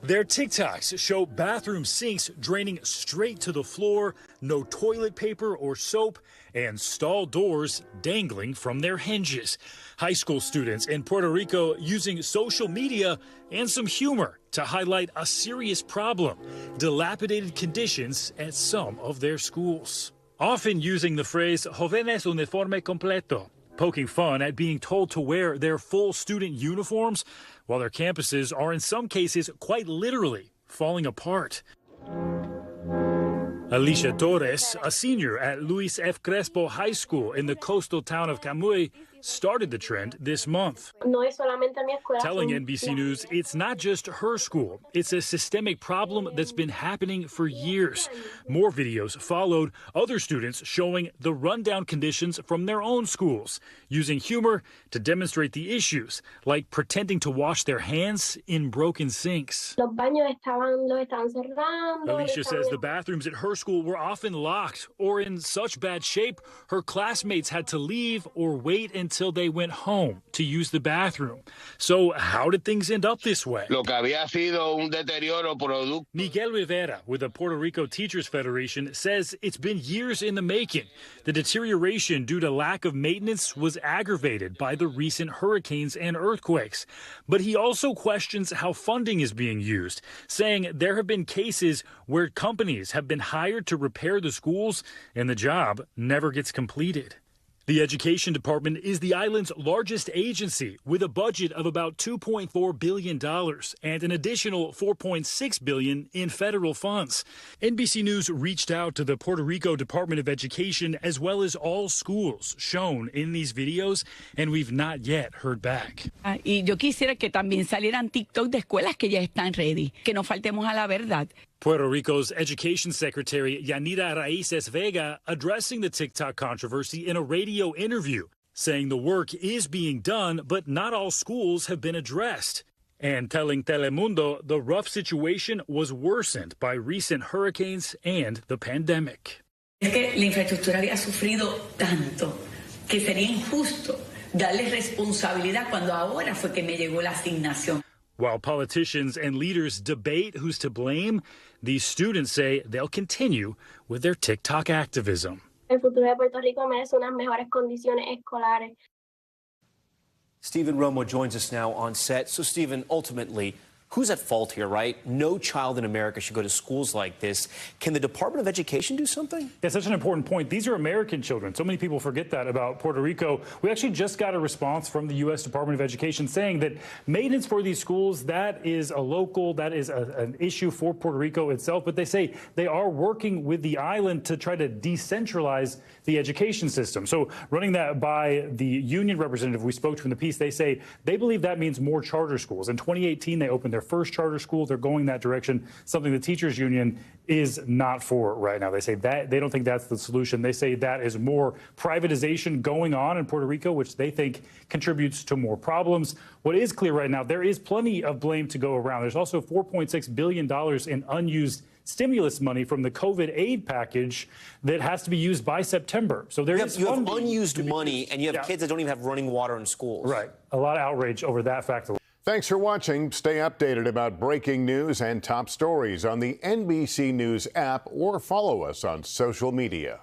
Their TikToks show bathroom sinks draining straight to the floor, no toilet paper or soap, and stall doors dangling from their hinges. High school students in Puerto Rico using social media and some humor to highlight a serious problem: dilapidated conditions at some of their schools. Often using the phrase "jóvenes uniforme completo," poking fun at being told to wear their full student uniforms while their campuses are in some cases quite literally falling apart. Alicia Torres, a senior at Luis F. Crespo High School in the coastal town of Camuy, started the trend this month. Telling NBC News it's not just her school, it's a systemic problem that's been happening for years. More videos followed, other students showing the rundown conditions from their own schools, using humor to demonstrate the issues, like pretending to wash their hands in broken sinks. Alicia says the bathrooms at her school were often locked or in such bad shape her classmates had to leave or wait until they went home to use the bathroom. So how did things end up this way? Miguel Rivera with the Puerto Rico Teachers Federation says it's been years in the making. The deterioration due to lack of maintenance was aggravated by the recent hurricanes and earthquakes. But he also questions how funding is being used, saying there have been cases where companies have been hired to repair the schools and the job never gets completed. The Education Department is the island's largest agency with a budget of about $2.4 billion and an additional $4.6 billion in federal funds. NBC News reached out to the Puerto Rico Department of Education as well as all schools shown in these videos, and we've not yet heard back. Y yo quisiera que también salieran TikTok de escuelas que ya están ready, que no faltemos a la verdad. Puerto Rico's Education Secretary Yanira Raíces Vega addressing the TikTok controversy in a radio interview, saying the work is being done, but not all schools have been addressed, and telling Telemundo the rough situation was worsened by recent hurricanes and the pandemic. Es que la infraestructura había sufrido tanto que sería injusto darle responsabilidad cuando ahora fue que me llegó la asignación. While politicians and leaders debate who's to blame, these students say they'll continue with their TikTok activism. El futuro de Puerto Rico merece unas mejores condiciones escolares. Stephen Romo joins us now on set. So, Stephen, ultimately, who's at fault here, right? No child in America should go to schools like this. Can the Department of Education do something? That's such an important point. These are American children. So many people forget that about Puerto Rico. We actually just got a response from the U.S. Department of Education saying that maintenance for these schools, that is an issue for Puerto Rico itself. But they say they are working with the island to try to decentralize the education system. So running that by the union representative we spoke to in the piece, they say they believe that means more charter schools. In 2018, they opened their first charter school. They're going that direction, something the teachers union is not for right now. They say that they don't think that's the solution. They say that is more privatization going on in Puerto Rico, which they think contributes to more problems. What is clear right now, there is plenty of blame to go around. There's also $4.6 billion in unused stimulus money from the COVID aid package that has to be used by September. So you have unused money, and you have kids that don't even have running water in schools. Right. A lot of outrage over that fact. Thanks for watching. Stay updated about breaking news and top stories on the NBC News app or follow us on social media.